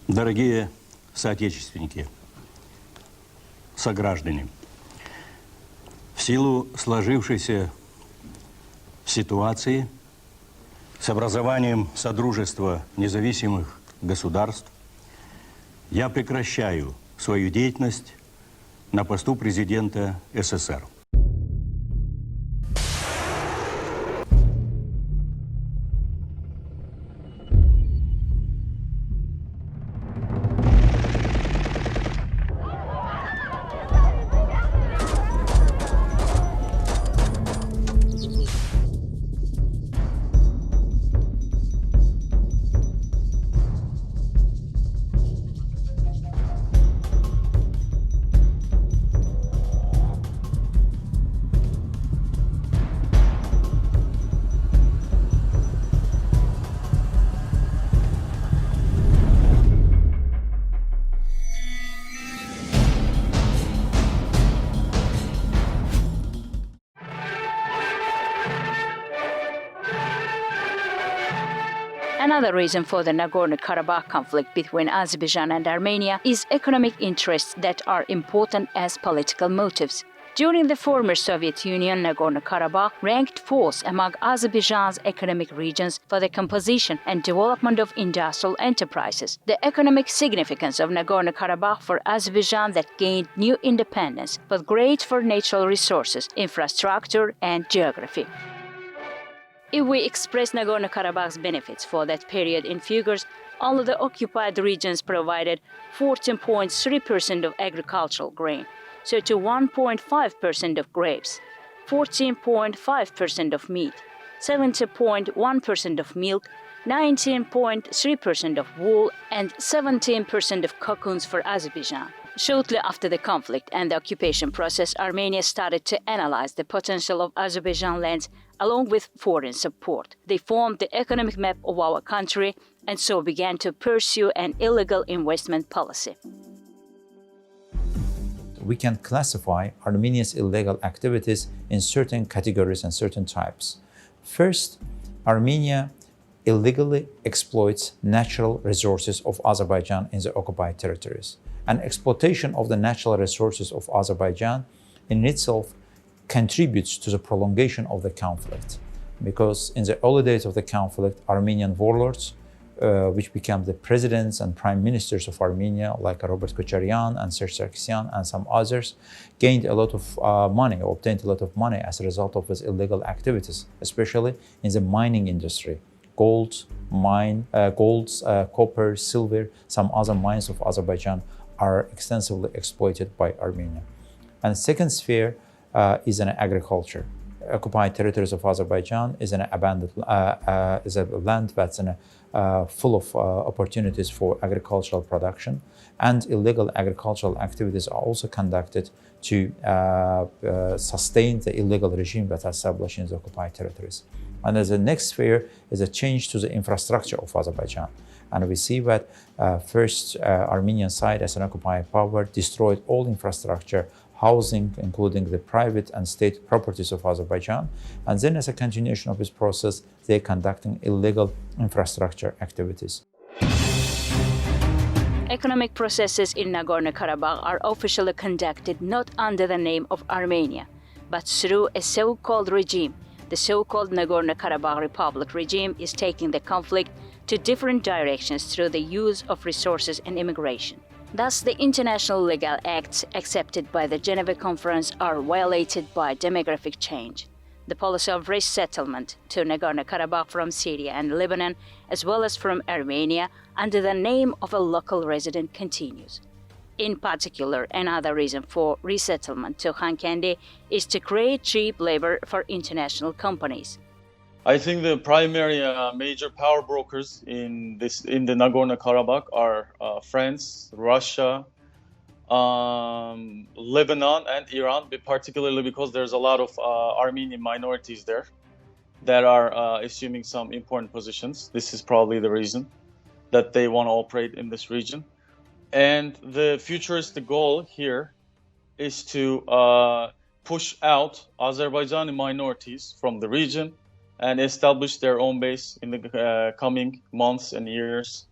Дорогие соотечественники, сограждане, в силу сложившейся ситуации с образованием Содружества независимых государств я прекращаю свою деятельность на посту президента СССР. Another reason for the Nagorno-Karabakh conflict between Azerbaijan and Armenia is economic interests that are important as political motives. During the former Soviet Union, Nagorno-Karabakh ranked fourth among Azerbaijan's economic regions for the composition and development of industrial enterprises. The economic significance of Nagorno-Karabakh for Azerbaijan that gained new independence was great for natural resources, infrastructure, and geography. If we express Nagorno-Karabakh's benefits for that period in figures, all of the occupied regions provided 14.3% of agricultural grain, 31.5% of grapes, 14.5% of meat, 70.1% of milk, 19.3% of wool, and 17% of cocoons for Azerbaijan. Shortly after the conflict and the occupation process, Armenia started to analyze the potential of Azerbaijan lands along with foreign support. They formed the economic map of our country and so began to pursue an illegal investment policy. We can classify Armenia's illegal activities in certain categories and certain types. First, Armenia illegally exploits natural resources of Azerbaijan in the occupied territories. And exploitation of the natural resources of Azerbaijan in itself contributes to the prolongation of the conflict. Because in the early days of the conflict, Armenian warlords, which became the presidents and prime ministers of Armenia, like Robert Kocharian and Serge Sargsyan and some others, gained a lot of money, or obtained a lot of money as a result of his illegal activities, especially in the mining industry. Gold, copper, silver, some other mines of Azerbaijan are extensively exploited by Armenia. And the second sphere is in agriculture. Occupied territories of Azerbaijan is an abandoned is a land that's full of opportunities for agricultural production, and illegal agricultural activities are also conducted to sustain the illegal regime that's established in the occupied territories. And as the next sphere is a change to the infrastructure of Azerbaijan. And we see that first Armenian side as an occupied power destroyed all infrastructure, housing, including the private and state properties of Azerbaijan. And then as a continuation of this process, they're conducting illegal infrastructure activities. Economic processes in Nagorno-Karabakh are officially conducted not under the name of Armenia, but through a so-called regime. The so-called Nagorno-Karabakh Republic regime is taking the conflict to different directions through the use of resources and immigration. Thus, the international legal acts accepted by the Geneva Conference are violated by demographic change. The policy of resettlement to Nagorno-Karabakh from Syria and Lebanon, as well as from Armenia, under the name of a local resident continues. In particular, another reason for resettlement to Khankendi is to create cheap labor for international companies. I think the primary major power brokers in the Nagorno-Karabakh are France, Russia, Lebanon, and Iran, particularly because there's a lot of Armenian minorities there that are assuming some important positions. This is probably the reason that they want to operate in this region. And the futuristic goal here is to push out Azerbaijani minorities from the region and establish their own base in the coming months and years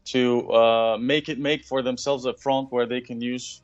to make for themselves a front where they can use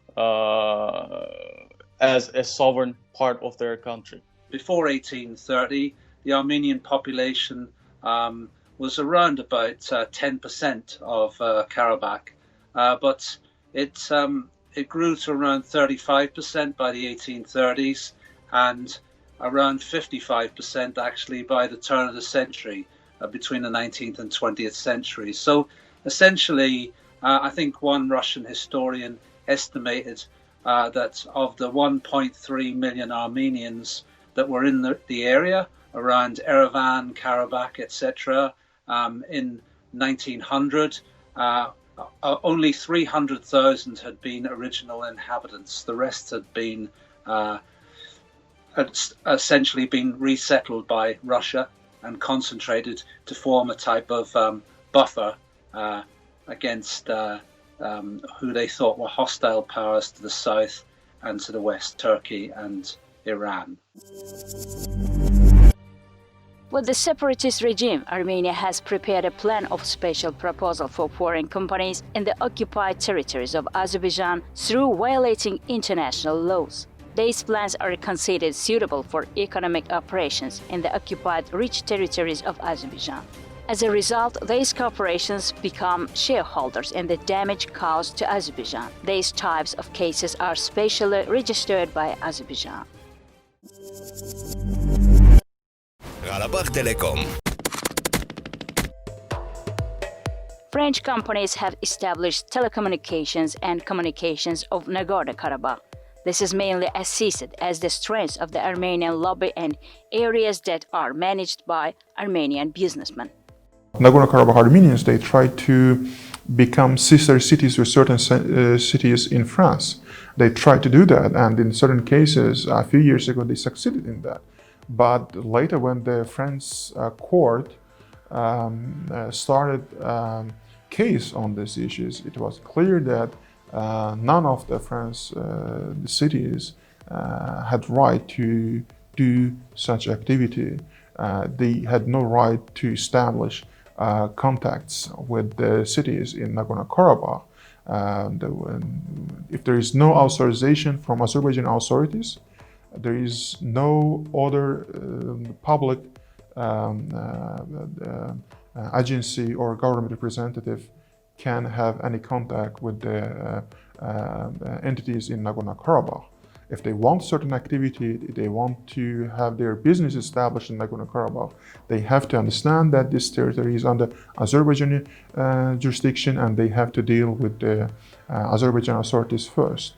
as a sovereign part of their country. Before 1830, the Armenian population was around about 10% of Karabakh, but it grew to around 35% by the 1830s and around 55% actually by the turn of the century, between the 19th and 20th century. So essentially, I think one Russian historian estimated that of the 1.3 million Armenians that were in the area around Yerevan, Karabakh, etc., in 1900, only 300,000 had been original inhabitants. The rest had been essentially been resettled by Russia and concentrated to form a type of buffer against who they thought were hostile powers to the south and to the west, Turkey and Iran. With the separatist regime, Armenia has prepared a plan of special proposal for foreign companies in the occupied territories of Azerbaijan through violating international laws. These plans are considered suitable for economic operations in the occupied rich territories of Azerbaijan. As a result, these corporations become shareholders in the damage caused to Azerbaijan. These types of cases are specially registered by Azerbaijan. Karabakh Telecom. French companies have established telecommunications and communications of Nagorno-Karabakh. This is mainly assessed as the strength of the Armenian lobby and areas that are managed by Armenian businessmen. Nagorno-Karabakh Armenians, they try to become sister cities with certain cities in France. They tried to do that, and in certain cases, a few years ago, they succeeded in that. But later, when the French court started case on these issues, it was clear that none of the French cities had right to do such activity. They had no right to establish contacts with the cities in Nagorno-Karabakh. If there is no authorization from Azerbaijan authorities, there is no other public agency or government representative can have any contact with the entities in Nagorno-Karabakh. If they want certain activity, they want to have their business established in Nagorno-Karabakh, they have to understand that this territory is under Azerbaijani jurisdiction, and they have to deal with the Azerbaijan authorities first.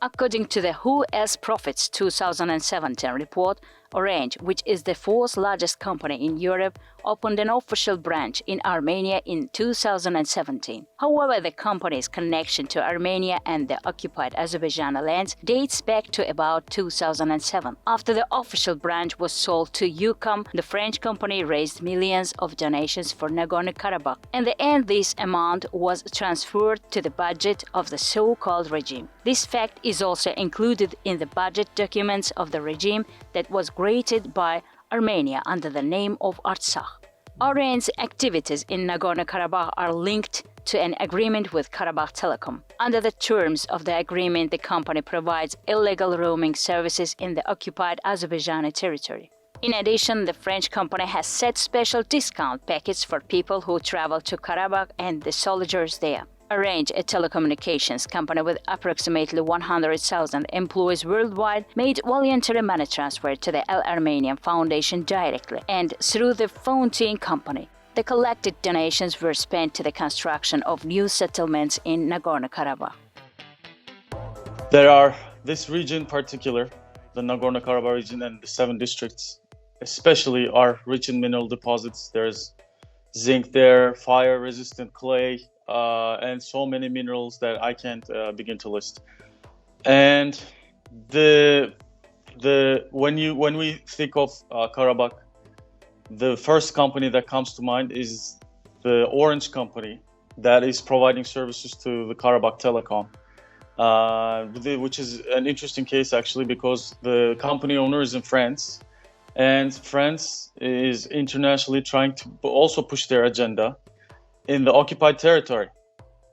According to the Who Else Profits 2017 report, Orange, which is the fourth largest company in Europe, opened an official branch in Armenia in 2017. However, the company's connection to Armenia and the occupied Azerbaijan lands dates back to about 2007. After the official branch was sold to UCOM, the French company raised millions of donations for Nagorno-Karabakh. In the end, this amount was transferred to the budget of the so-called regime. This fact is also included in the budget documents of the regime that was created by Armenia under the name of Artsakh. Orange's activities in Nagorno-Karabakh are linked to an agreement with Karabakh Telecom. Under the terms of the agreement, the company provides illegal roaming services in the occupied Azerbaijani territory. In addition, the French company has set special discount packets for people who travel to Karabakh and the soldiers there. Orange, a telecommunications company with approximately 100,000 employees worldwide, made voluntary money transfer to the Al Armenian Foundation directly and through the Fountain Company. The collected donations were spent to the construction of new settlements in Nagorno-Karabakh. There are this region in particular, the Nagorno-Karabakh region and the 7 districts, especially are rich in mineral deposits. There's zinc there, fire-resistant clay, and so many minerals that I can't begin to list. And when we think of Karabakh, the first company that comes to mind is the Orange company that is providing services to the Karabakh Telecom, which is an interesting case actually because the company owner is in France And France is internationally trying to also push their agenda in the occupied territory,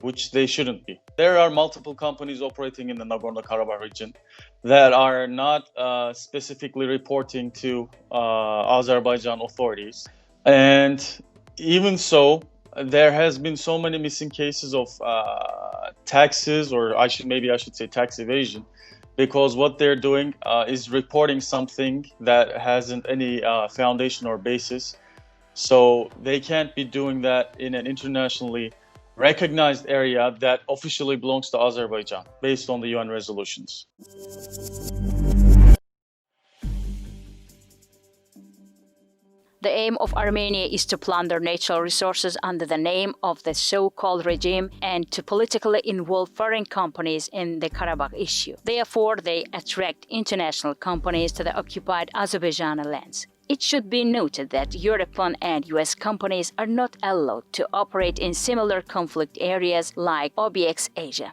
which they shouldn't be. There are multiple companies operating in the Nagorno-Karabakh region that are not specifically reporting to Azerbaijan authorities. And even so, there has been so many missing cases of taxes, or maybe I should say tax evasion, because what they're doing is reporting something that hasn't any foundation or basis. So they can't be doing that in an internationally recognized area that officially belongs to Azerbaijan based on the UN resolutions. The aim of Armenia is to plunder natural resources under the name of the so-called regime and to politically involve foreign companies in the Karabakh issue. Therefore, they attract international companies to the occupied Azerbaijani lands. It should be noted that European and US companies are not allowed to operate in similar conflict areas like OBX Asia.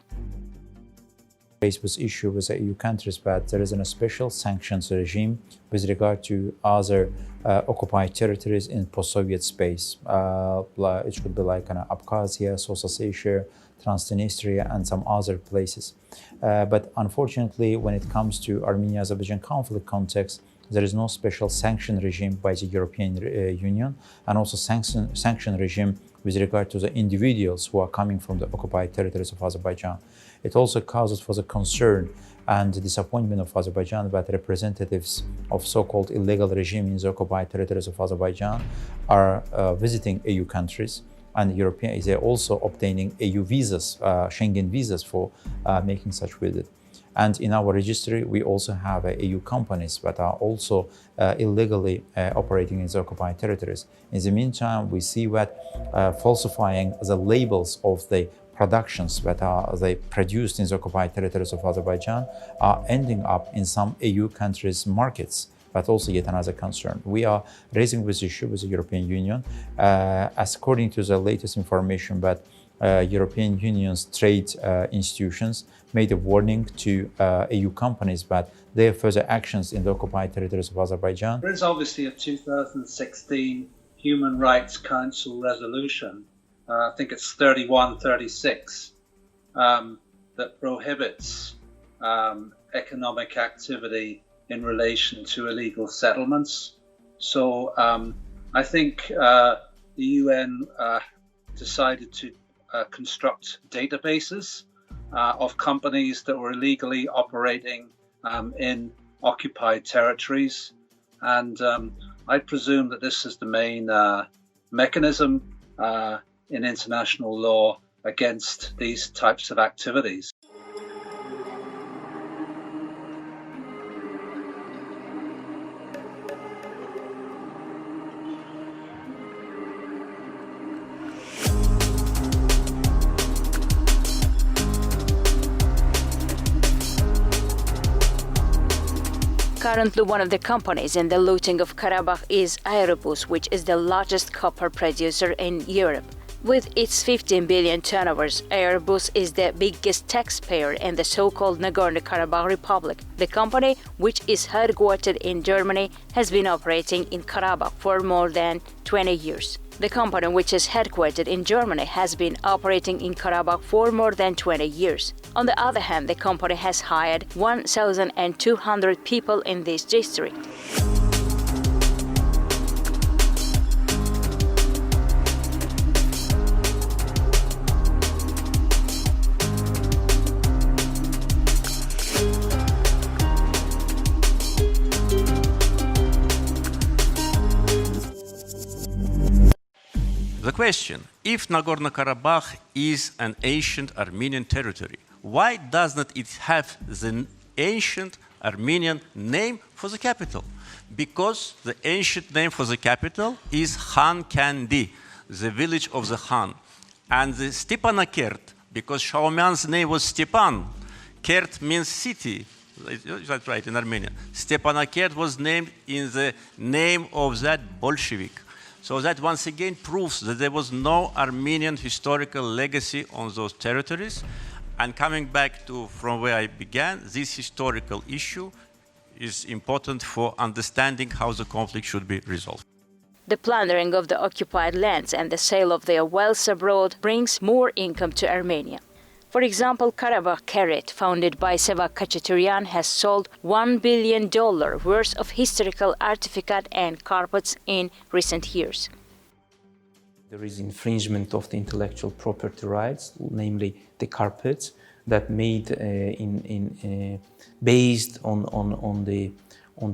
With issue with the EU countries, but there is a special sanctions regime with regard to other occupied territories in post-Soviet space. It should be like Abkhazia, South Ossetia, Transnistria, and some other places. But unfortunately, when it comes to Armenia-Azerbaijan conflict context, there is no special sanction regime by the European Union, and also sanction regime with regard to the individuals who are coming from the occupied territories of Azerbaijan. It also causes for the concern and the disappointment of Azerbaijan that representatives of so-called illegal regime in the occupied territories of Azerbaijan are visiting EU countries, and they're also obtaining EU visas, Schengen visas for making such visit. And in our registry, we also have EU companies that are also illegally operating in the occupied territories. In the meantime, we see that falsifying the labels of the productions that they produced in the occupied territories of Azerbaijan are ending up in some EU countries' markets. But also yet another concern. We are raising this issue with the European Union. According to the latest information that European Union's trade institutions made a warning to EU companies that their further actions in the occupied territories of Azerbaijan. There is obviously a 2016 Human Rights Council resolution, I think it's 3136, that prohibits economic activity in relation to illegal settlements. So I think the UN decided to construct databases of companies that were illegally operating in occupied territories. And I presume that this is the main mechanism in international law against these types of activities. Currently, one of the companies in the looting of Karabakh is Aerobus, which is the largest copper producer in Europe. With its 15 billion turnovers, Airbus is the biggest taxpayer in the so-called Nagorno-Karabakh Republic. The company, which is headquartered in Germany, has been operating in Karabakh for more than 20 years. The company, which is headquartered in Germany, has been operating in Karabakh for more than 20 years. On the other hand, the company has hired 1,200 people in this district. The question, if Nagorno-Karabakh is an ancient Armenian territory, why does not it have the ancient Armenian name for the capital? Because the ancient name for the capital is Khan Kandi, the village of the Khan. And the Stepanakert, because Shaumian's name was Stepan, Kert means city. Is that right, in Armenian? Stepanakert was named in the name of that Bolshevik. So that once again proves that there was no Armenian historical legacy on those territories. And coming back to from where I began, this historical issue is important for understanding how the conflict should be resolved. The plundering of the occupied lands and the sale of their wealth abroad brings more income to Armenia. For example, Karabakh Agenda, founded by Sevak Khachaturian, has sold $1 billion worth of historical artifacts and carpets in recent years. There is infringement of the intellectual property rights, namely the carpets that made based on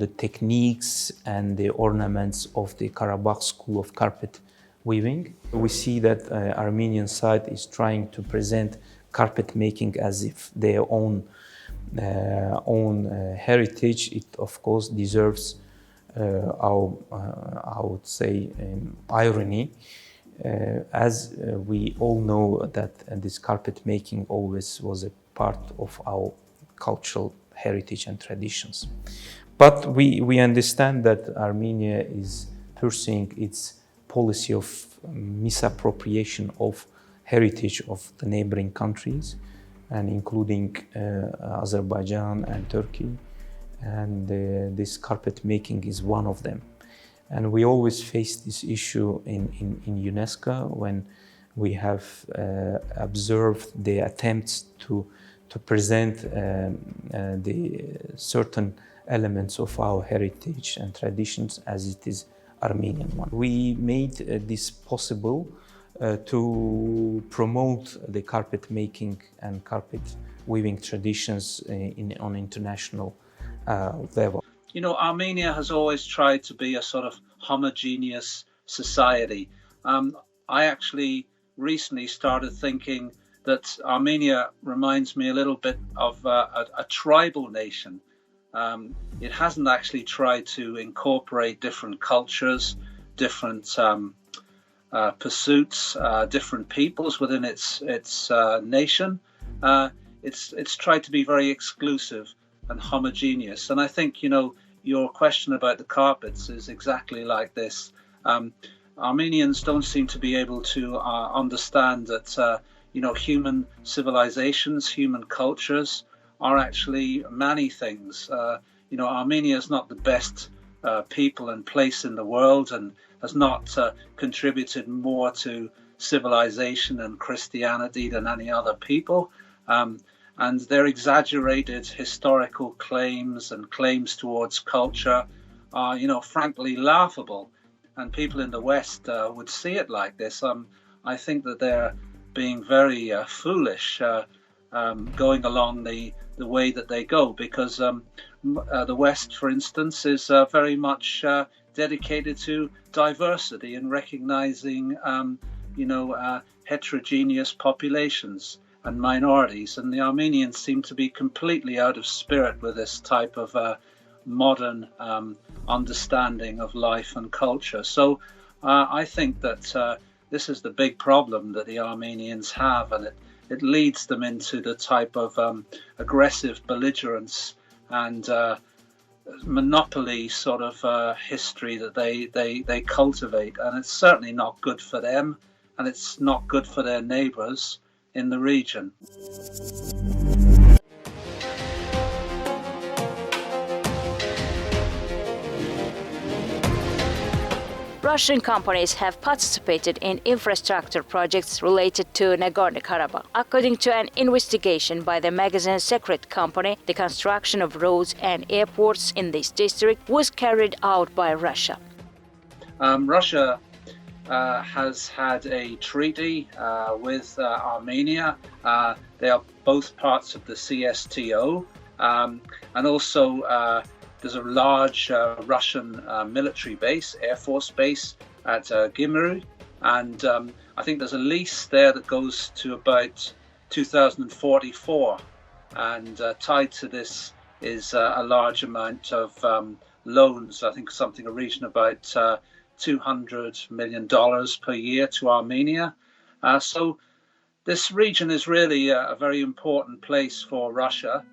the techniques and the ornaments of the Karabakh school of carpet weaving. We see that Armenian side is trying to present carpet making as if their own heritage. It of course deserves I would say irony, as we all know that this carpet making always was a part of our cultural heritage and traditions. But we understand that Armenia is pursuing its policy of misappropriation of heritage of the neighboring countries, and including Azerbaijan and Turkey, and this carpet making is one of them. And we always face this issue in UNESCO when we have observed the attempts to present the certain elements of our heritage and traditions as it is Armenian one. We made this possible to promote the carpet making and carpet weaving traditions on international level. You know, Armenia has always tried to be a sort of homogeneous society. I actually recently started thinking that Armenia reminds me a little bit of a tribal nation. It hasn't actually tried to incorporate different cultures, different pursuits, different peoples within its nation. It's tried to be very exclusive and homogeneous. And I think, you know, your question about the carpets is exactly like this. Armenians don't seem to be able to understand that, you know, human civilizations, human cultures are actually many things. You know, Armenia is not the best people and place in the world, and has not contributed more to civilization and Christianity than any other people. And their exaggerated historical claims and claims towards culture are, you know, frankly laughable. And people in the West would see it like this. I think that they're being very foolish going along the way that they go, because the West, for instance, is very much dedicated to diversity and recognizing, you know, heterogeneous populations and minorities. And the Armenians seem to be completely out of spirit with this type of modern understanding of life and culture. So I think that this is the big problem that the Armenians have, and it leads them into the type of aggressive belligerence and monopoly sort of history that they cultivate. And it's certainly not good for them, and it's not good for their neighbors in the region. Russian companies have participated in infrastructure projects related to Nagorno-Karabakh. According to an investigation by the magazine Secret Company, the construction of roads and airports in this district was carried out by Russia. Russia has had a treaty with Armenia. They are both parts of the CSTO, and also there's a large Russian military base, Air Force base at Gyumri, and I think there's a lease there that goes to about 2044, and tied to this is a large amount of loans. I think something a region about $200 million per year to Armenia. So this region is really a very important place for Russia.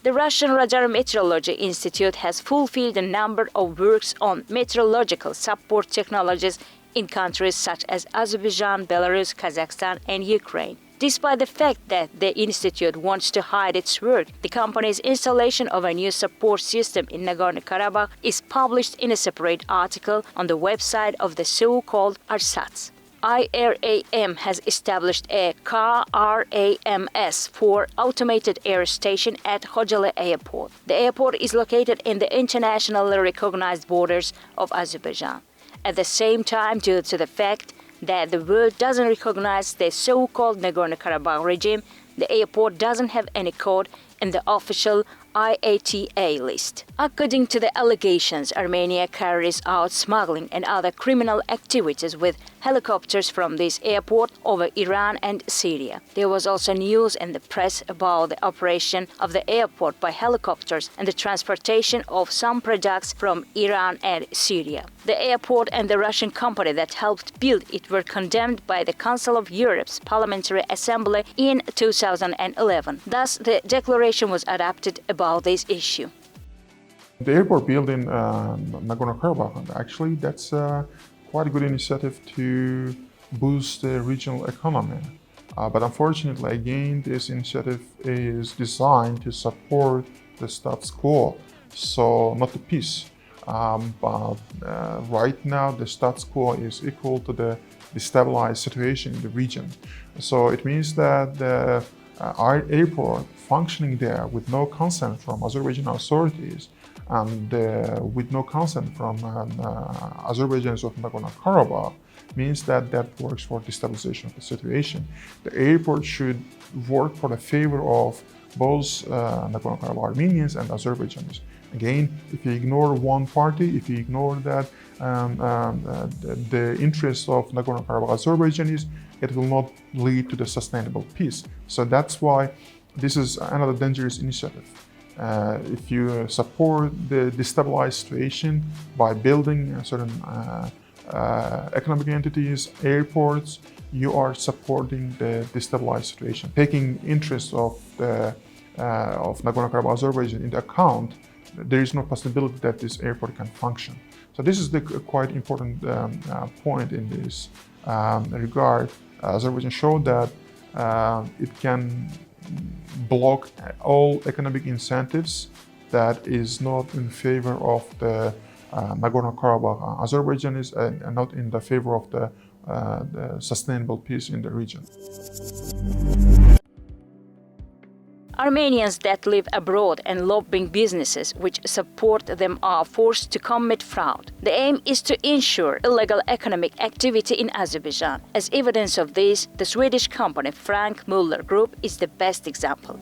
The Russian Radar Meteorology Institute has fulfilled a number of works on meteorological support technologies in countries such as Azerbaijan, Belarus, Kazakhstan, and Ukraine. Despite the fact that the institute wants to hide its work, the company's installation of a new support system in Nagorno-Karabakh is published in a separate article on the website of the so-called Arsats. IRAM has established a KRAMS for automated air station at Khojaly Airport. The airport is located in the internationally recognized borders of Azerbaijan. At the same time, due to the fact that the world doesn't recognize the so-called Nagorno-Karabakh regime, the airport doesn't have any code in the official IATA list. According to the allegations, Armenia carries out smuggling and other criminal activities with helicopters from this airport over Iran and Syria. There was also news in the press about the operation of the airport by helicopters and the transportation of some products from Iran and Syria. The airport and the Russian company that helped build it were condemned by the Council of Europe's Parliamentary Assembly in 2011. Thus, the declaration was adopted about this issue. The airport built in Nagorno-Karabakh, actually that's quite a good initiative to boost the regional economy. But unfortunately, again, this initiative is designed to support the status quo, so not the peace. But right now, the status quo is equal to the destabilized situation in the region. So it means that the airport functioning there with no consent from Azerbaijan authorities and with no consent from Azerbaijanis of Nagorno-Karabakh means that that works for destabilization of the situation. The airport should work for the favor of both Nagorno-Karabakh Armenians and Azerbaijanis. Again, if you ignore one party, if you ignore that the interests of Nagorno-Karabakh Azerbaijanis, it will not lead to the sustainable peace. So that's why this is another dangerous initiative. If you support the destabilized situation by building certain economic entities, airports, you are supporting the destabilized situation. Taking interests of Nagorno-Karabakh Azerbaijan into account, there is no possibility that this airport can function. So this is the quite important point in this regard. Azerbaijan showed that it can block all economic incentives that is not in favor of the Nagorno-Karabakh Azerbaijanis and not in the favor of the sustainable peace in the region. Armenians that live abroad and lobbying businesses which support them are forced to commit fraud. The aim is to ensure illegal economic activity in Azerbaijan. As evidence of this, the Swedish company Frank Muller Group is the best example.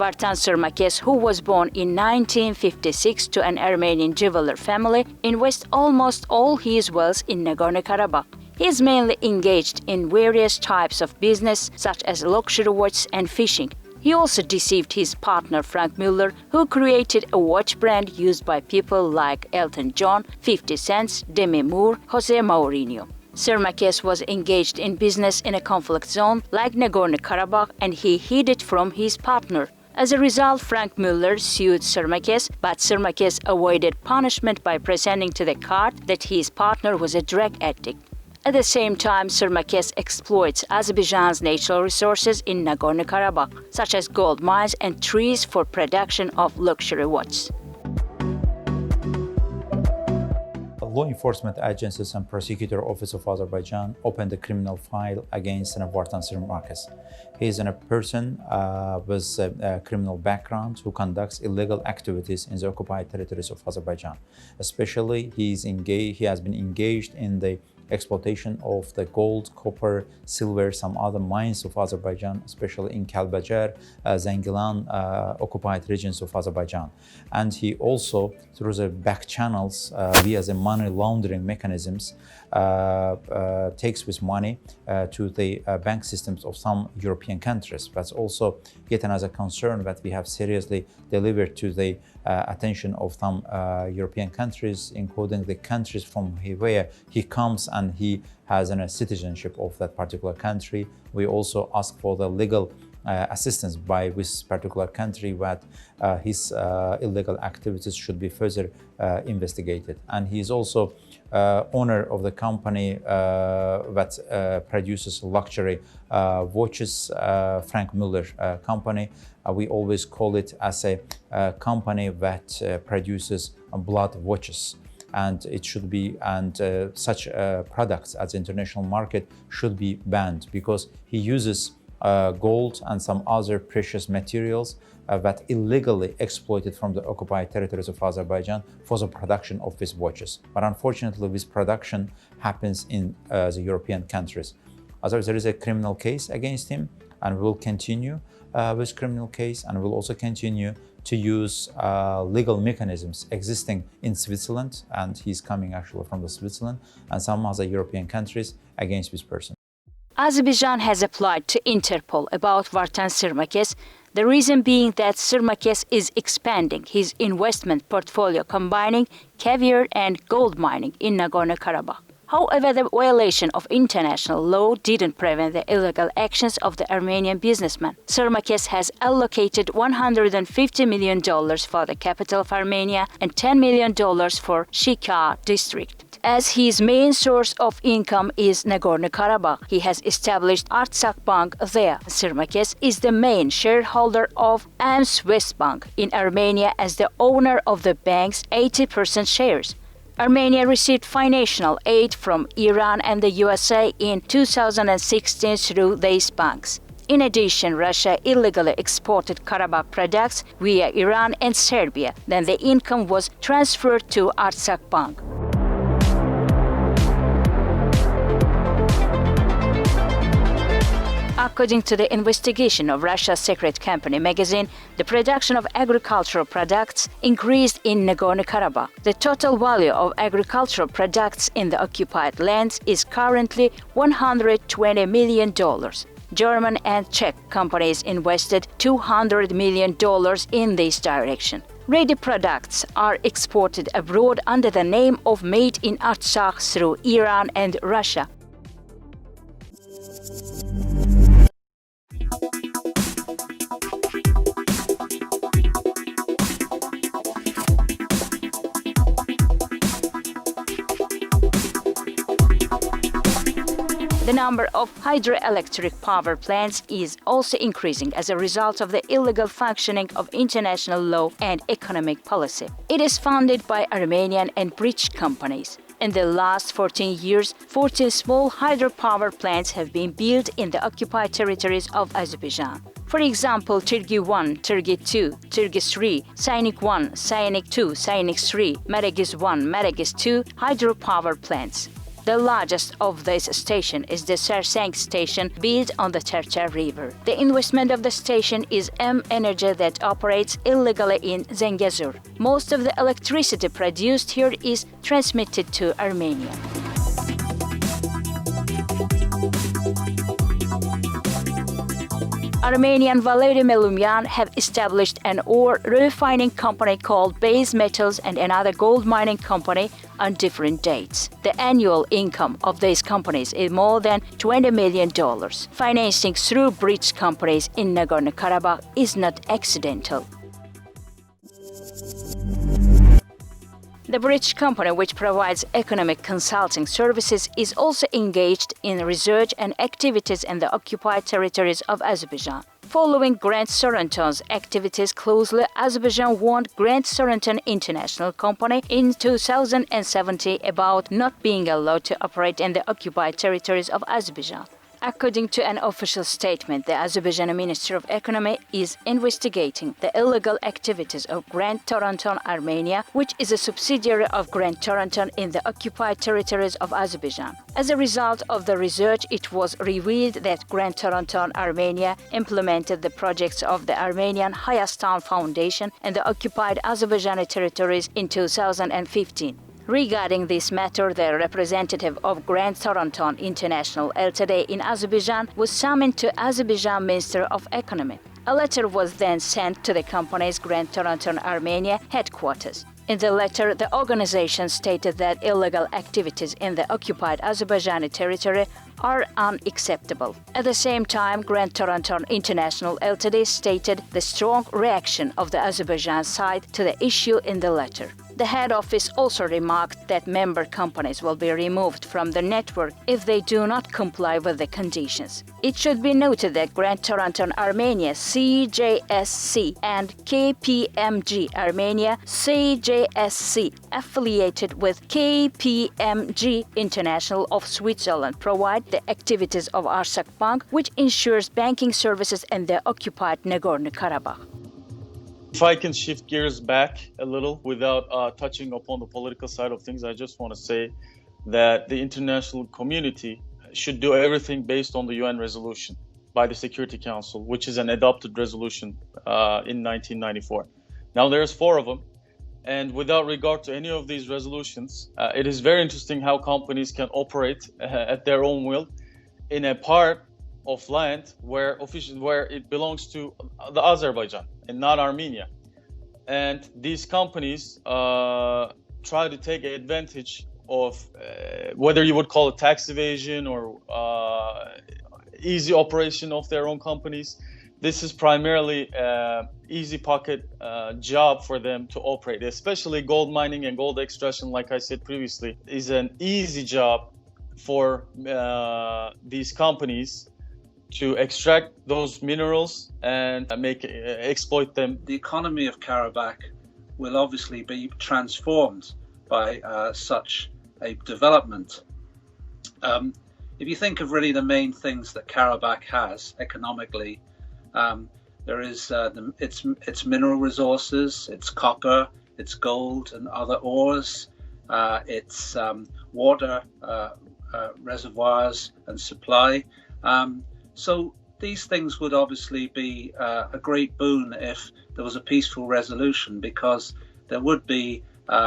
Vartan Sirmakes, who was born in 1956 to an Armenian jeweler family, invests almost all his wealth in Nagorno-Karabakh. He is mainly engaged in various types of business, such as luxury watches and fishing. He also deceived his partner Frank Muller, who created a watch brand used by people like Elton John, 50 Cent, Demi Moore, Jose Mourinho. Sirmakes was engaged in business in a conflict zone like Nagorno-Karabakh, and he hid it from his partner. As a result, Frank Muller sued Sirmakes, but Sirmakes avoided punishment by pretending to the court that his partner was a drug addict. At the same time, Sirmakes exploits Azerbaijan's natural resources in Nagorno-Karabakh, such as gold mines and trees for production of luxury watches. Law enforcement agencies and prosecutor office of Azerbaijan opened a criminal file against Vartan Sirmakes. He is a person with a criminal background who conducts illegal activities in the occupied territories of Azerbaijan. Especially, he has been engaged in the exploitation of the gold, copper, silver, some other mines of Azerbaijan, especially in Kalbajar, Zangilan, occupied regions of Azerbaijan. And he also, through the back channels, via the money laundering mechanisms, takes with money to the bank systems of some European countries. That's also yet another concern that we have seriously delivered to the attention of some European countries, including the countries from where he comes and he has a citizenship of that particular country. We also ask for the legal assistance by this particular country that his illegal activities should be further investigated. And he is also owner of the company that produces luxury watches, Frank Muller company. We always call it as a company that produces blood watches. And it should be, and such products as the international market should be banned because he uses gold and some other precious materials that illegally exploited from the occupied territories of Azerbaijan for the production of these watches. But unfortunately, this production happens in the European countries. As there is a criminal case against him, and we will continue this criminal case, and we'll also continue to use legal mechanisms existing in Switzerland, and he's coming actually from the Switzerland and some other European countries against this person. Azerbaijan has applied to Interpol about Vartan Sirmakes, the reason being that Sirmakes is expanding his investment portfolio combining caviar and gold mining in Nagorno-Karabakh. However, the violation of international law didn't prevent the illegal actions of the Armenian businessman. Sirmakes has allocated $150 million for the capital of Armenia and $10 million for Shika district. As his main source of income is Nagorno-Karabakh, he has established Artsakh Bank there. Sirmakes is the main shareholder of AMS West Bank in Armenia as the owner of the bank's 80% shares. Armenia received financial aid from Iran and the USA in 2016 through these banks. In addition, Russia illegally exported Karabakh products via Iran and Serbia. Then the income was transferred to Artsakh Bank. According to the investigation of Russia's secret company magazine, the production of agricultural products increased in Nagorno-Karabakh. The total value of agricultural products in the occupied lands is currently $120 million. German and Czech companies invested $200 million in this direction. Ready products are exported abroad under the name of Made in Artsakh through Iran and Russia. The number of hydroelectric power plants is also increasing as a result of the illegal functioning of international law and economic policy. It is funded by Armenian and British companies. In the last 14 years, 14 small hydropower plants have been built in the occupied territories of Azerbaijan. For example, Tirgi 1, Tirgi 2, Tirgi 3, Saynik 1, Saynik 2, Saynik 3, Maragiz 1, Maragiz 2 hydropower plants. The largest of this station is the Sarsang station built on the Terter River. The investment of the station is M Energy that operates illegally in Zengezur. Most of the electricity produced here is transmitted to Armenia. Armenian Valery Melumyan have established an ore refining company called Base Metals and another gold mining company on different dates. The annual income of these companies is more than $20 million. Financing through British companies in Nagorno-Karabakh is not accidental. The British company, which provides economic consulting services, is also engaged in research and activities in the occupied territories of Azerbaijan. Following Grant Thornton's activities closely, Azerbaijan warned Grant Thornton International Company in 2017 about not being allowed to operate in the occupied territories of Azerbaijan. According to an official statement, the Azerbaijani Ministry of Economy is investigating the illegal activities of Grant Thornton Armenia, which is a subsidiary of Grant Thornton in the occupied territories of Azerbaijan. As a result of the research, it was revealed that Grant Thornton Armenia implemented the projects of the Armenian Hayastan Foundation in the occupied Azerbaijani territories in 2015. Regarding this matter, the representative of Grant Thornton International Ltd in Azerbaijan was summoned to Azerbaijan Minister of Economy. A letter was then sent to the company's Grand Toronto, Armenia headquarters. In the letter, the organization stated that illegal activities in the occupied Azerbaijani territory are unacceptable. At the same time, Grand Toronto International Ltd stated the strong reaction of the Azerbaijan side to the issue in the letter. The head office also remarked that member companies will be removed from the network if they do not comply with the conditions. It should be noted that Grand Toronto Armenia CJSC and KPMG Armenia CJSC, affiliated with KPMG International of Switzerland, provide the activities of Arsak Bank, which ensures banking services in the occupied Nagorno-Karabakh. If I can shift gears back a little without touching upon the political side of things, I just want to say that the international community should do everything based on the UN resolution by the Security Council, which is an adopted resolution in 1994. Now there's 4 of them, and without regard to any of these resolutions, it is very interesting how companies can operate at their own will in a part of land where it belongs to the Azerbaijan and not Armenia. And these companies try to take advantage of whether you would call it tax evasion or easy operation of their own companies. This is primarily easy pocket job for them to operate, especially gold mining and gold extraction, like I said previously, is an easy job for these companies to extract those minerals and exploit them. The economy of Karabakh will obviously be transformed by such a development. If you think of really the main things that Karabakh has economically, there is its mineral resources, its copper, its gold and other ores, its water reservoirs and supply. So these things would obviously be a great boon if there was a peaceful resolution, because there would be,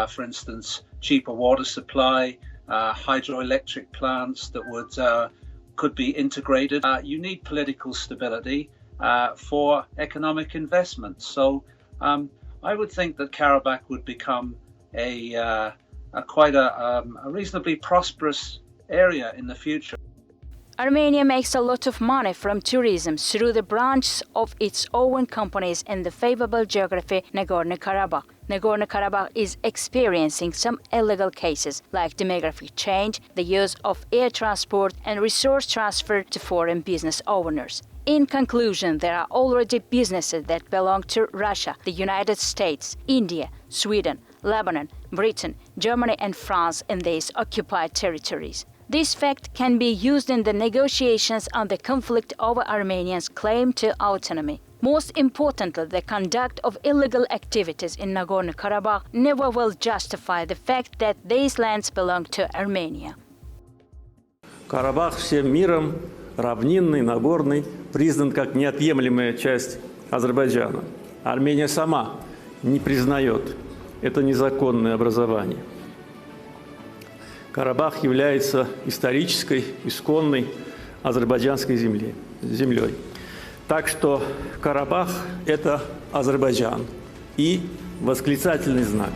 for instance, cheaper water supply, hydroelectric plants that could be integrated. You need political stability for economic investment. So I would think that Karabakh would become quite a reasonably prosperous area in the future. Armenia makes a lot of money from tourism through the branches of its own companies in the favorable geography Nagorno-Karabakh. Nagorno-Karabakh is experiencing some illegal cases like demographic change, the use of air transport and resource transfer to foreign business owners. In conclusion, there are already businesses that belong to Russia, the United States, India, Sweden, Lebanon, Britain, Germany and France in these occupied territories. This fact can be used in the negotiations on the conflict over Armenians' claim to autonomy. Most importantly, the conduct of illegal activities in Nagorno-Karabakh never will justify the fact that these lands belong to Armenia. Карабах всем миром, равнинный, Нагорный, признан как неотъемлемая часть Азербайджана. Армения сама не признает это незаконное образование. Карабах является исторической, исконной азербайджанской землей. Так что Карабах – это Азербайджан и восклицательный знак.